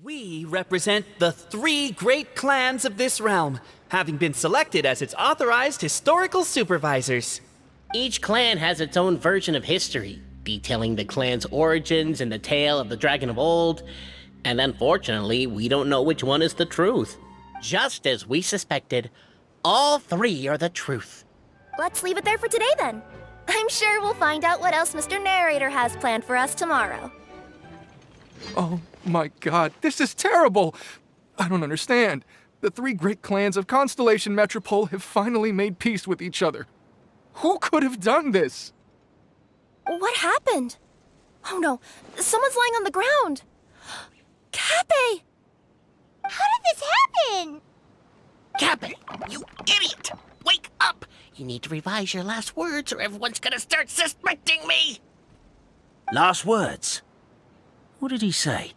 We represent the three great clans of this realm, having been selected as its authorized historical supervisors. Each clan has its own version of history, detailing the clan's origins and the tale of the dragon of old, and unfortunately, we don't know which one is the truth. Just as we suspected, all three are the truth. Let's leave it there for today then. I'm sure we'll find out what else Mr. Narrator has planned for us tomorrow. Oh my god, this is terrible! I don't understand. The three great clans of Constellation Metropole have finally made peace with each other. Who could have done this? What happened? Oh no, someone's lying on the ground. Cappe! How did this happen? Cappe, you idiot! Wake up! You need to revise your last words or everyone's gonna start suspecting me! Last words? What did he say?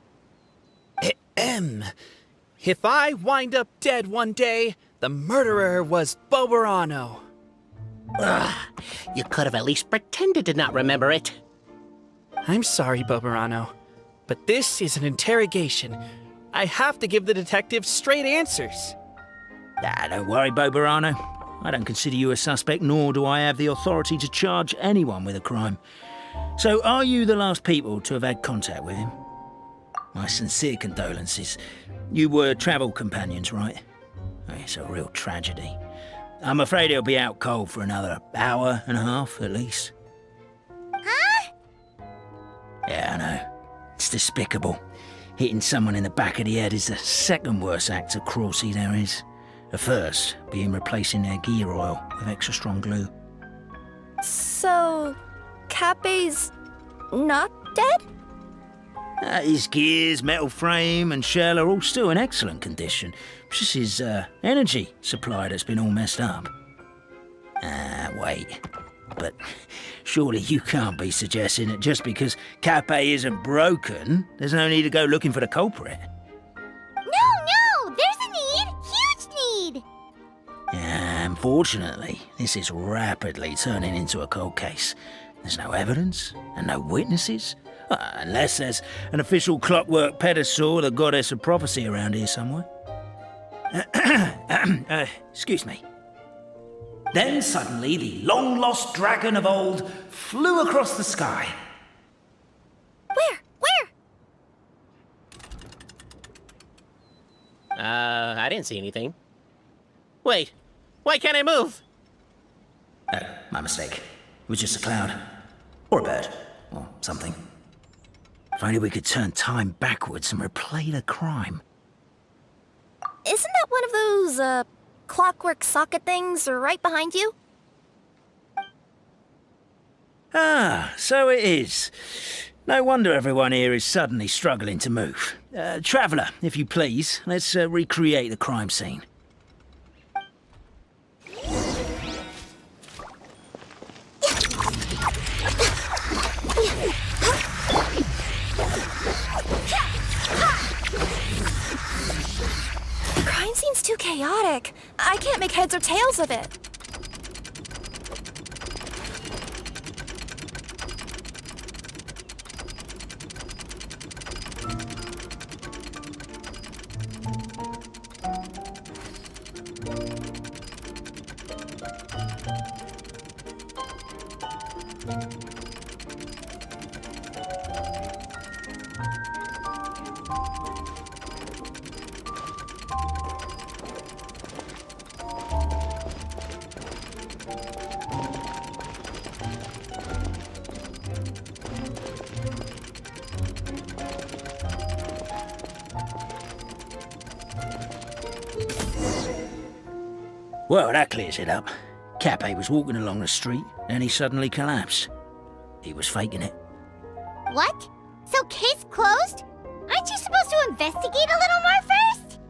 If I wind up dead one day, the murderer was Boberano. Ugh, you could have at least pretended to not remember it. I'm sorry, Boberano, but this is an interrogation. I have to give the detective straight answers. Don't worry, Boberano. I don't consider you a suspect, nor do I have the authority to charge anyone with a crime. So, are you the last people to have had contact with him? My sincere condolences. You were travel companions, right? It's a real tragedy. I'm afraid he'll be out cold for another hour and a half, at least. Huh? Yeah, I know. It's despicable. Hitting someone in the back of the head is the second worst act of cruelty there is. The first being replacing their gear oil with extra strong glue. So, Cappe's not dead? His gears, metal frame and shell are all still in excellent condition. It's just his energy supply that's been all messed up. Wait. But surely you can't be suggesting that just because Cappe isn't broken, there's no need to go looking for the culprit. No! There's a need! Huge need! Unfortunately, this is rapidly turning into a cold case. There's no evidence and no witnesses. Unless there's an official clockwork pedestal, the goddess of prophecy around here somewhere. Excuse me. Then suddenly the long-lost dragon of old flew across the sky. Where? I didn't see anything. Wait, why can't I move? Oh, my mistake. It was just a cloud. Or a bird. Or something. If only we could turn time backwards and replay the crime. Isn't that one of those, clockwork socket things right behind you? So it is. No wonder everyone here is suddenly struggling to move. Traveller, if you please, let's recreate the crime scene. The crime scene's too chaotic. I can't make heads or tails of it. Well, that clears it up. Cappe was walking along the street, and he suddenly collapsed. He was faking it. What? So case closed? Aren't you supposed to investigate a little more first?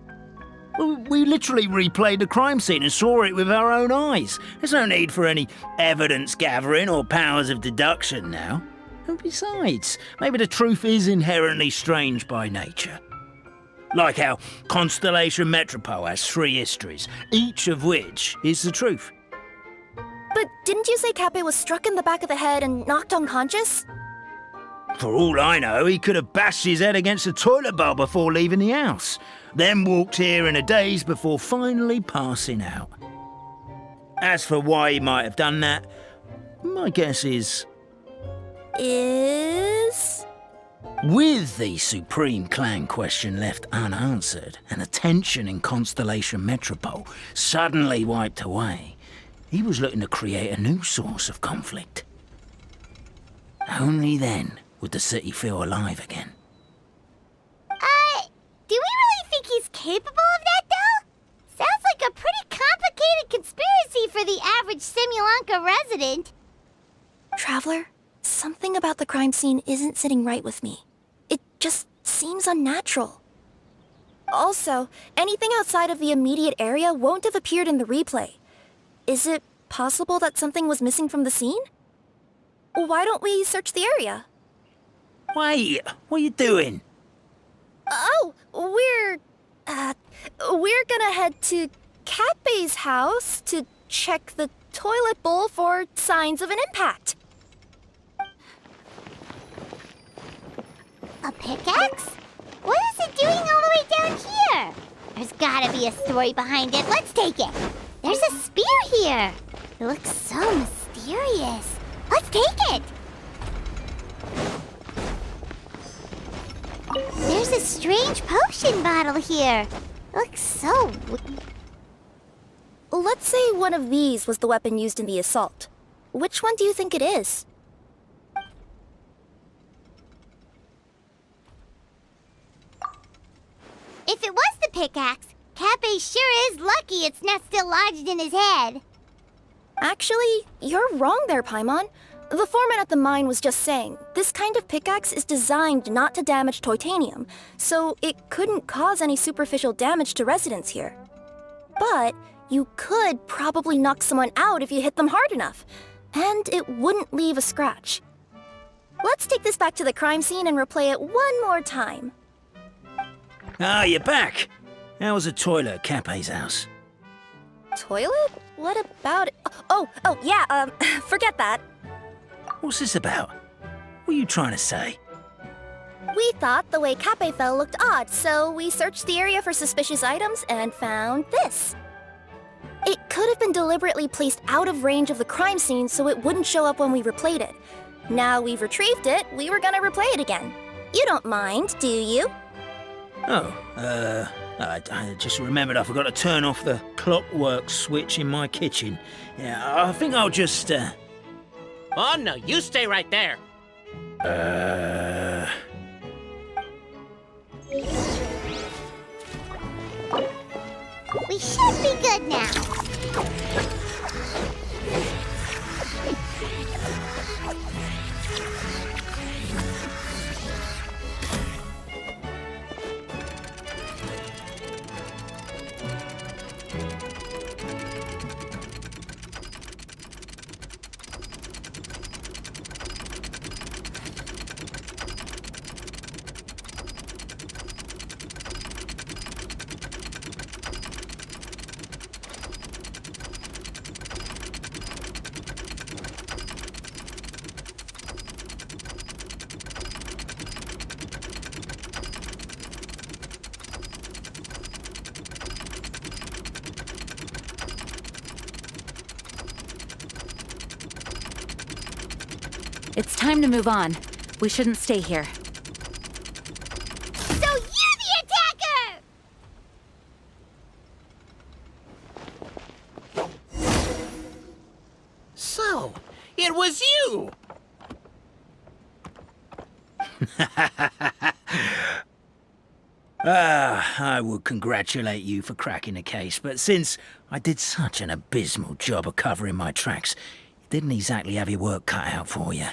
Well, we literally replayed the crime scene and saw it with our own eyes. There's no need for any evidence gathering or powers of deduction now. And besides, maybe the truth is inherently strange by nature. Like how Constellation Metropole has 3 histories, each of which is the truth. But didn't you say Cappe was struck in the back of the head and knocked unconscious? For all I know, he could have bashed his head against a toilet bowl before leaving the house, then walked here in a daze before finally passing out. As for why he might have done that, my guess is... With the Supreme Clan question left unanswered and the tension in Constellation Metropole suddenly wiped away, he was looking to create a new source of conflict. Only then would the city feel alive again. Do we really think he's capable of that, though? Sounds like a pretty complicated conspiracy for the average Simulanka resident. Traveler, something about the crime scene isn't sitting right with me. It just seems unnatural. Also, anything outside of the immediate area won't have appeared in the replay. Is it possible that something was missing from the scene? Why don't we search the area? Wait, what are you doing? Oh, we're gonna head to Cape's house to check the toilet bowl for signs of an impact. A pickaxe? What is it doing all the way down here? There's gotta be a story behind it. Let's take it. There's a spear here. It looks so mysterious. Let's take it. There's a strange potion bottle here. It looks so... Let's say one of these was the weapon used in the assault. Which one do you think it is? If it was the pickaxe, Cape sure is lucky it's not still lodged in his head. Actually, you're wrong there, Paimon. The foreman at the mine was just saying, this kind of pickaxe is designed not to damage titanium, so it couldn't cause any superficial damage to residents here. But you could probably knock someone out if you hit them hard enough, and it wouldn't leave a scratch. Let's take this back to the crime scene and replay it one more time. Ah, you're back. How was the toilet at Cape's house? Toilet? What about it? Yeah, forget that. What's this about? What are you trying to say? We thought the way Cape fell looked odd, so we searched the area for suspicious items and found this. It could have been deliberately placed out of range of the crime scene so it wouldn't show up when we replayed it. Now we've retrieved it, we were gonna replay it again. You don't mind, do you? I just remembered I forgot to turn off the clockwork switch in my kitchen. Yeah, I think I'll just, Oh, no, you stay right there. We should be good now. It's time to move on. We shouldn't stay here. So you're the attacker! So, it was you! I would congratulate you for cracking the case, but since I did such an abysmal job of covering my tracks, it didn't exactly have your work cut out for you.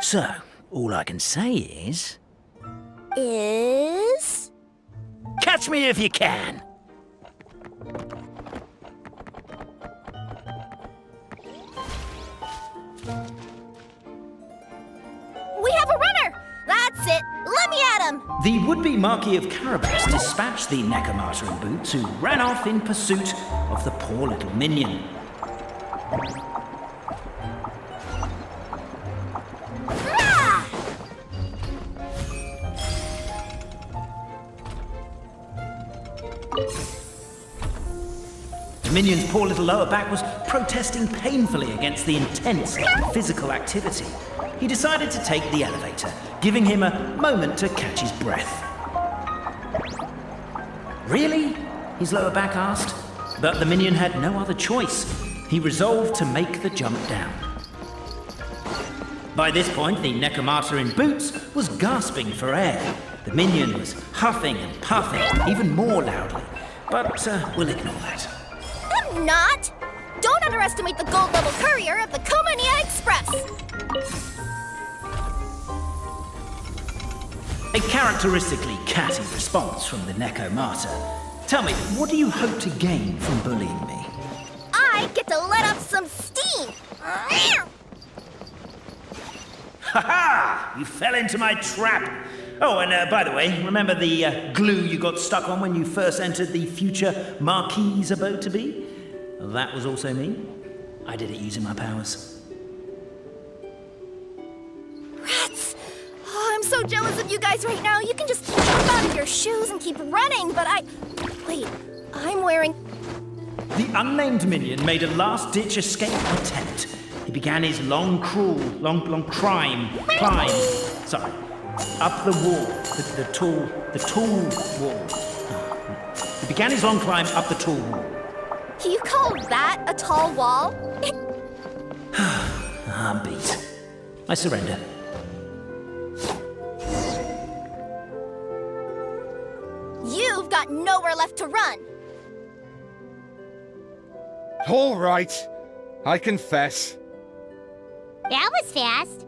So, all I can say is... Catch me if you can! We have a runner! That's it! Let me at him! The would-be Marquis of Carabas dispatched the Necromancer in boots, who ran off in pursuit of the poor little minion. Dominion's poor little lower back was protesting painfully against the intense physical activity. He decided to take the elevator, giving him a moment to catch his breath. Really? His lower back asked. But the minion had no other choice. He resolved to make the jump down. By this point, the Necromata in boots was gasping for air. The minion was huffing and puffing, even more loudly. But we'll ignore that. I'm not! Don't underestimate the gold-level courier of the Komania Express! A characteristically catty response from the Necromata. Tell me, what do you hope to gain from bullying me? I get to let off some steam! Ha-ha! You fell into my trap! Oh, and by the way, remember the glue you got stuck on when you first entered the future Marquis's abode-to-be? Well, that was also me. I did it using my powers. Rats! Oh, I'm so jealous of you guys right now. You can just jump out of your shoes and keep running, but Wait, I'm wearing... The unnamed minion made a last-ditch escape attempt. He began his long climb, up the wall, the tall wall. He began his long climb up the tall wall. You call that a tall wall? I'm beat. I surrender. You've got nowhere left to run. All right, I confess. That was fast.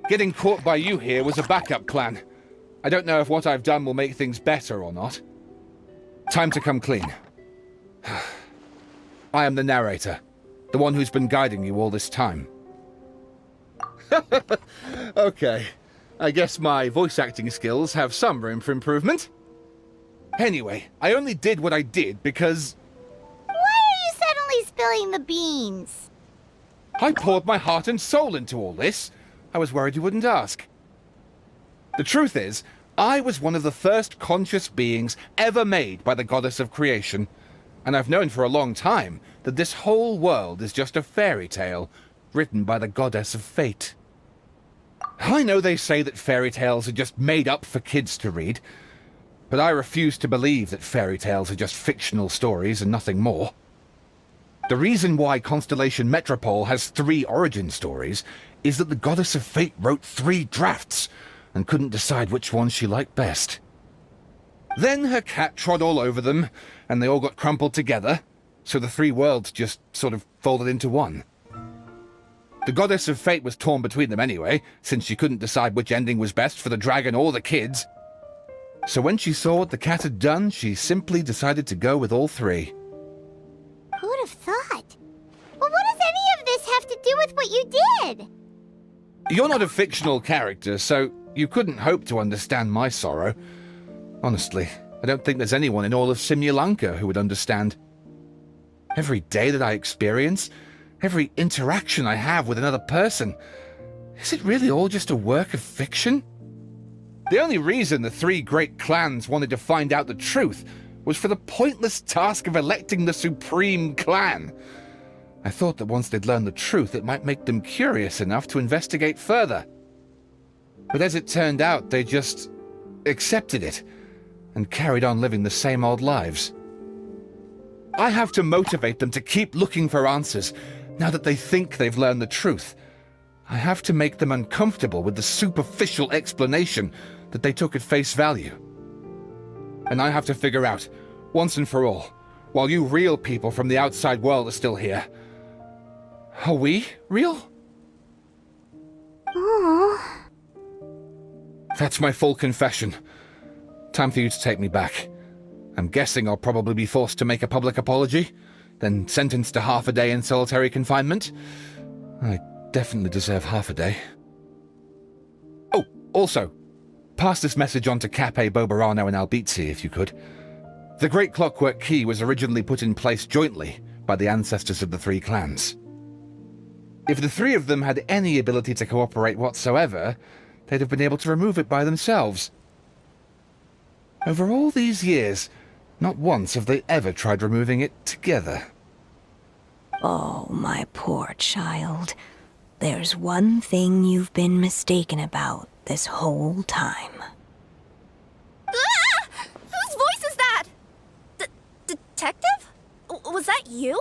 Getting caught by you here was a backup plan. I don't know if what I've done will make things better or not. Time to come clean. I am the narrator, the one who's been guiding you all this time. Okay, I guess my voice acting skills have some room for improvement. Anyway, I only did what I did because... Why are you suddenly spilling the beans? I poured my heart and soul into all this. I was worried you wouldn't ask. The truth is, I was one of the first conscious beings ever made by the goddess of creation, and I've known for a long time that this whole world is just a fairy tale written by the goddess of fate. I know they say that fairy tales are just made up for kids to read, but I refuse to believe that fairy tales are just fictional stories and nothing more. The reason why Constellation Metropole has 3 origin stories is that the Goddess of Fate wrote 3 drafts and couldn't decide which one she liked best. Then her cat trod all over them, and they all got crumpled together, so the 3 worlds just sort of folded into one. The Goddess of Fate was torn between them anyway, since she couldn't decide which ending was best for the dragon or the kids. So when she saw what the cat had done, she simply decided to go with all 3. Who'd have thought? But what does any of this have to do with what you did? You're not a fictional character, so you couldn't hope to understand my sorrow. Honestly, I don't think there's anyone in all of Simulanka who would understand. Every day that I experience, every interaction I have with another person, is it really all just a work of fiction? The only reason the 3 great clans wanted to find out the truth was for the pointless task of electing the supreme clan. I thought that once they'd learned the truth, it might make them curious enough to investigate further. But as it turned out, they just accepted it and carried on living the same old lives. I have to motivate them to keep looking for answers now that they think they've learned the truth. I have to make them uncomfortable with the superficial explanation that they took at face value. And I have to figure out, once and for all, while you real people from the outside world are still here, are we real? Aww. That's my full confession. Time for you to take me back. I'm guessing I'll probably be forced to make a public apology, then sentenced to half a day in solitary confinement. I definitely deserve half a day. Oh, also, pass this message on to Cape, Bobarano, and Albizzi, if you could. The Great Clockwork Key was originally put in place jointly by the ancestors of the 3 clans. If the 3 of them had any ability to cooperate whatsoever, they'd have been able to remove it by themselves. Over all these years, Not once have they ever tried removing it together. Oh, my poor child. There's one thing you've been mistaken about this whole time. Ah! Whose voice is that? Detective? Was that you?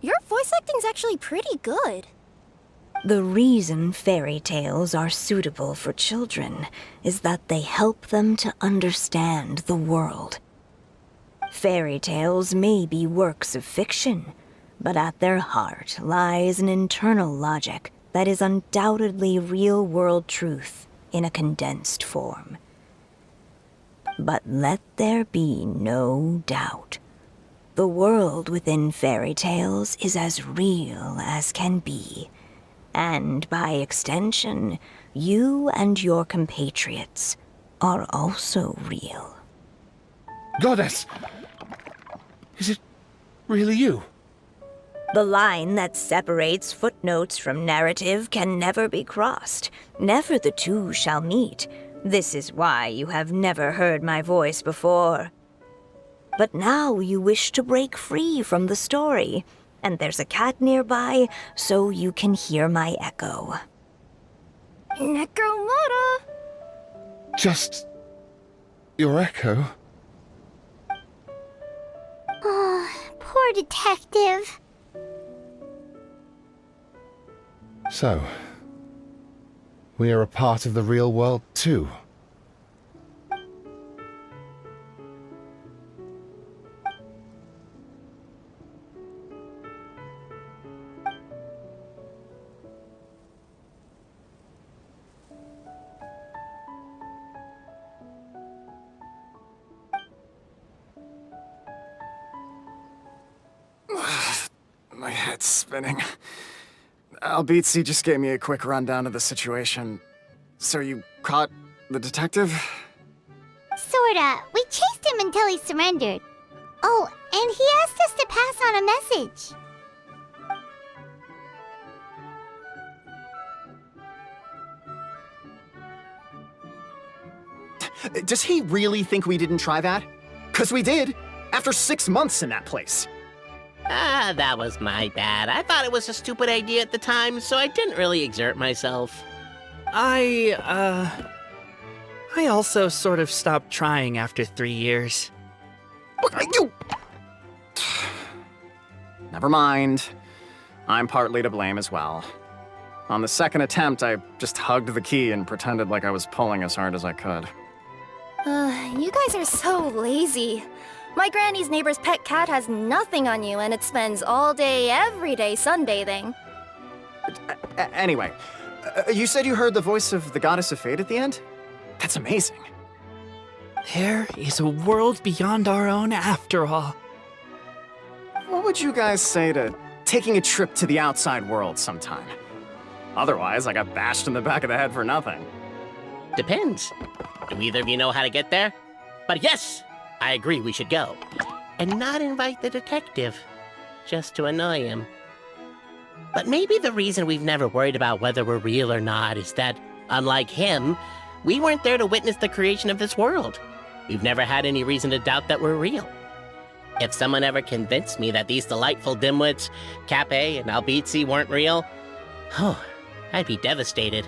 Your voice acting's actually pretty good. The reason fairy tales are suitable for children is that they help them to understand the world. Fairy tales may be works of fiction, but at their heart lies an internal logic that is undoubtedly real-world truth in a condensed form. But let there be no doubt. The world within fairy tales is as real as can be. And by extension, you and your compatriots are also real. Goddess! Is it really you? The line that separates footnotes from narrative can never be crossed. Never the two shall meet. This is why you have never heard my voice before. But now you wish to break free from the story, and there's a cat nearby, so you can hear my echo. Necromora! Just... your echo? Oh, poor detective. So, we are a part of the real world too. My head's spinning. Albizzi just gave me a quick rundown of the situation. So you caught the detective? Sorta. We chased him until he surrendered. Oh, and he asked us to pass on a message. Does he really think we didn't try that? 'Cause we did! After 6 months in that place! That was my bad. I thought it was a stupid idea at the time, so I didn't really exert myself. I also sort of stopped trying after 3 years. Look, you... Never mind. I'm partly to blame as well. On the second attempt, I just hugged the key and pretended like I was pulling as hard as I could. You guys are so lazy. My granny's neighbor's pet cat has nothing on you, and it spends all day, every day sunbathing. Anyway, you said you heard the voice of the Goddess of Fate at the end? That's amazing. There is a world beyond our own after all. What would you guys say to taking a trip to the outside world sometime? Otherwise, I got bashed in the back of the head for nothing. Depends. Do either of you know how to get there? But yes, I agree we should go. And not invite the detective, just to annoy him. But maybe the reason we've never worried about whether we're real or not is that, unlike him, we weren't there to witness the creation of this world. We've never had any reason to doubt that we're real. If someone ever convinced me that these delightful dimwits, Cape and Albizzi, weren't real, I'd be devastated.